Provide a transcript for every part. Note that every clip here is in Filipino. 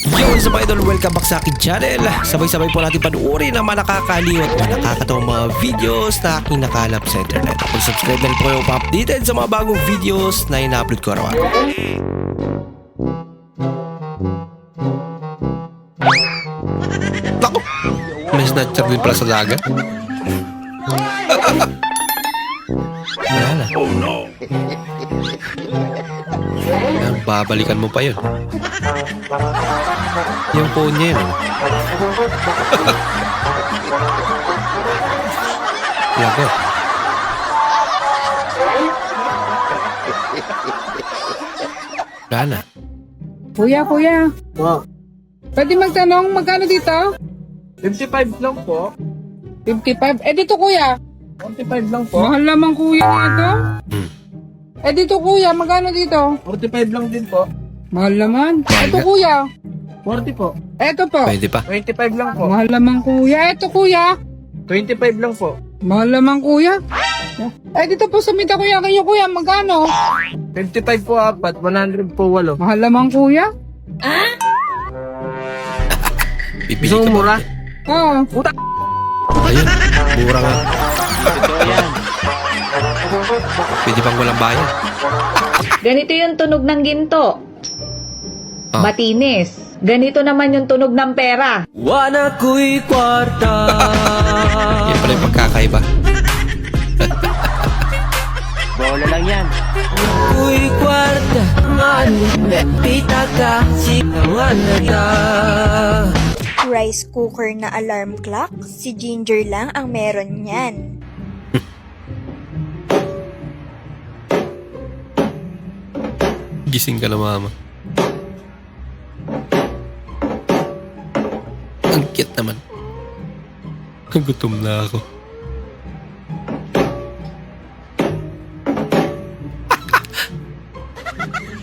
Yo, sa mga idol, welcome back sa akin channel. Sabay-sabay po natin panuorin ang mga nakakaliw at mga nakakatawang mga videos na aking nakalap sa internet. Kung subscribe na rin po kayo pa-updated sa mga bagong videos na ina-upload ko araw-araw. Naku! May snatcher din pala sa dagat. Wala na. Oh no! Ayan, babalikan mo pa yun. Yung phone niya yun. Lago. Wala na. Kuya. Wow. Pwede magtanong, magkano dito? 55 lang po. 55. Dito kuya. 45 lang po. Mahal naman kuya dito. Dito kuya, magkano dito? 45 lang din po. Mahal naman. Mahal Ito nga. kuya. 40 po. Ito po. Pwede pa. 25 lang po. Mahal naman kuya. Ito kuya. 25 lang po. Mahal naman kuya. Dito po sa mita kuya kayo kuya, magkano? 55 po apat, 100 po walo. Mahal naman kuya. Pipili Gusto ka mo ba? mura? Oo. Ayun, mura nga. Pwede pang walang bayan. Ganito yung tunog ng ginto. Ah. Matinis. Ganito naman yung tunog ng pera. Yan pala yung pagkakaiba. Bola lang yan. Rice cooker na alarm clock, si Ginger lang ang meron niyan. Gising ka na, mama. Ang cute naman. Gutom na ako.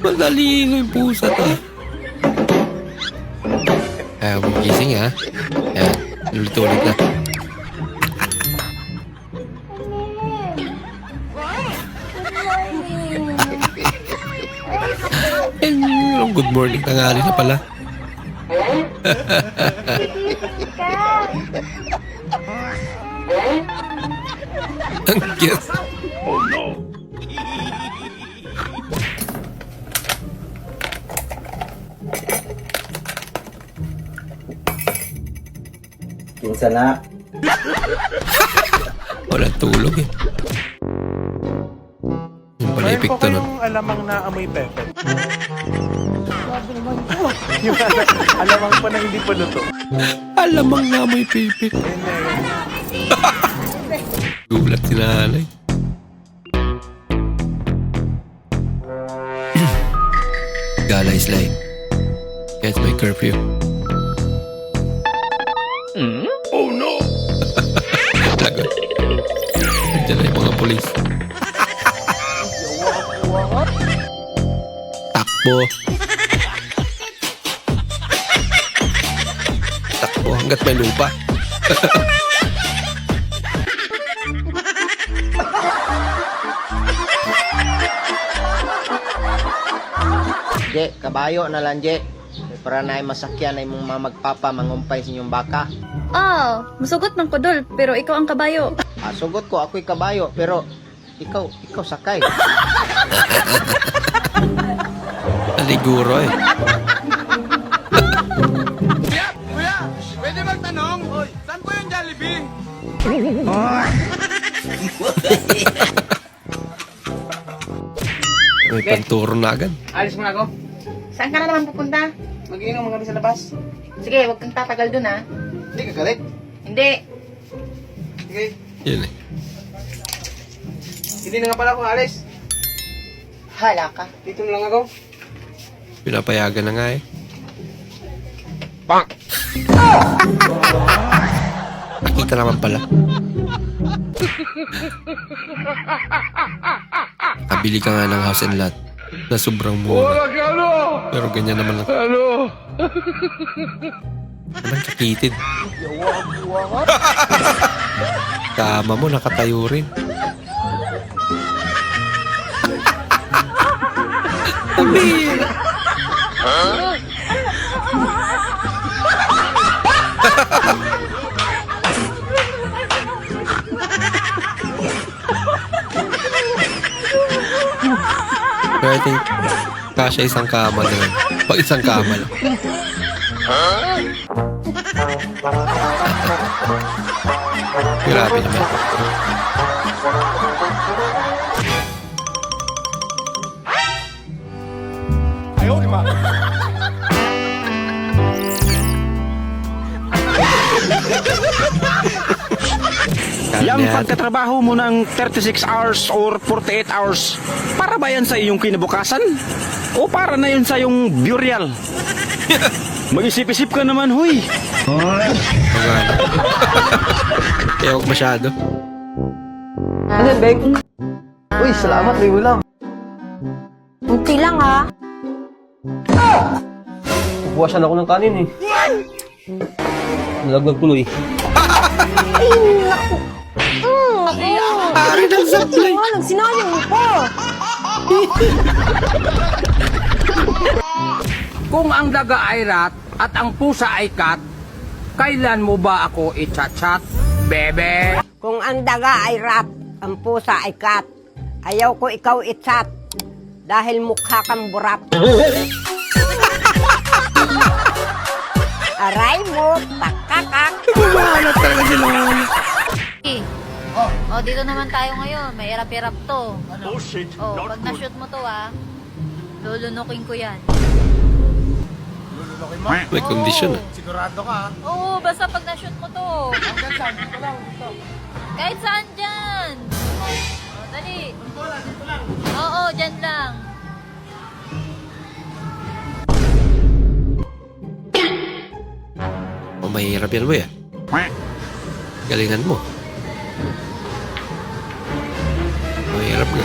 Madalino yung pusa to. Ayaw mo gising, ha? Ayan, ulit-ulit na. Good morning, tanghali na pala. Ang cute. Oh no. Minsan na. Walang tulog eh. Yung pala Meron po epekto nun. kayong alamang na amoy pepe. Yung alamang pa na hindi pa luto. Alamang na may pipi. Gulat si nanay. Gala is lying. It's my curfew. Oh no! Lagot. Diyan na yung mga polis. Takbo. Takbo hanggat may lupa. Je, kabayo na lang, Je. Para na masakyan na imong mga magpapa mangumpay sa inyong baka. Musugot ng kudol, pero ikaw ang kabayo. Sugot ko, ako'y kabayo, pero ikaw sakay. Naliguro eh. Kuya, pwede magtanong? Oy, saan po yung Jollibee? May panturo na agad. Alis mo na ako. Saan ka na naman pupunta? Mag-iinom kami sa labas. Sige, huwag kang tatagal dun ha. Hindi ka galit. Hindi. Sige. Yun eh. Hindi na nga pala ako alis. Hala ka. Dito na lang ako. Pinapayagan na nga eh. Nakita naman pala. Kabili ka nga ng house and lot na sobrang mura. Pero ganyan naman lang. Naman kakitid. Kama mo, nakatayo rin. Pero I think, kasya isang kama na yun. Pag isang kama lang. Grabe naman. Yang pagkatrabaho mo ng 36 hours or 48 hours, para ba yan sa iyong kinabukasan? O para na yun sa iyong burial? Mag-isip-isip ka naman, huy. Magana. Kaya huwag masyado. Ano yan, Beng? Uy, salamat, may ulam. Unti lang ha. Buwasan ako ng kanin eh. Nalaglag tuloy. Pare ng supply. Sinayang mo pa. Kung ang daga ay rat at ang pusa ay cat, kailan mo ba ako i-chat-chat, bebe? Kung ang daga ay rat, ang pusa ay cat, ayaw ko ikaw i-chat dahil mukha kang burat. Aray mo, takakak. Bumahanap talaga sila. Oh, dito naman tayo ngayon. May hirap-hirap to. Oh, shit. Oh, pag na-shoot mo to lulunukin ko yan. May kondisyon ah. Sigurado ka, ha? Oo, basta pag na-shoot mo to. Hanggang saan? Dito lang, dito. Kahit saan dyan. Oh, dali. Dito lang. Oo, dyan lang. Oh, mahirap yan mo ya. Galingan mo. Mahirap na.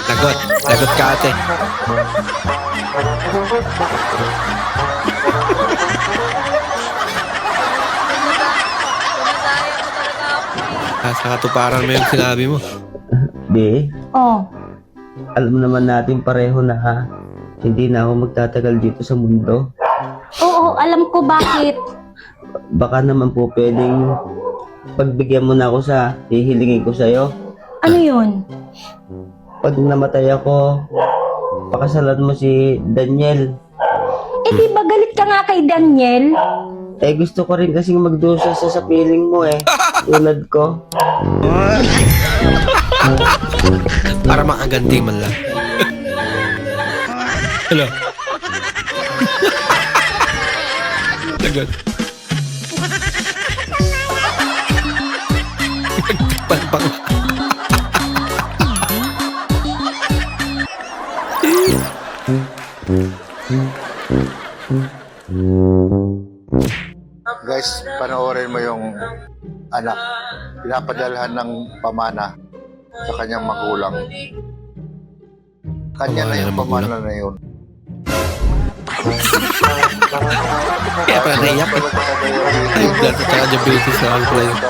Lagot. Lagot ka ate. Tumataya ko talaga ako eh. Sa katuparan mo yung sinabi mo. Be, Oh, alam naman natin pareho na ha. Hindi na ako magtatagal dito sa mundo. oo, alam ko bakit. Baka naman po pwedeng pagbigyan mo na ako sa hihilingin ko sa'yo. Ano yun? Pag namatay ako, pakasalan mo si Daniel. Eh di ba galit ka nga kay Daniel? Eh gusto ko rin kasing magdusa sa piling mo eh. Tulad ko. Para makaganti man lang. Hello. Lagot. Nagpalpang. Guys, panoorin mo yung anak. Pinapadalhan ng pamana sa kanyang magulang. Kanya na yung pamana na yun. Kaya pala naiyak. Ay, blood at saka diabetes na ako pala yun.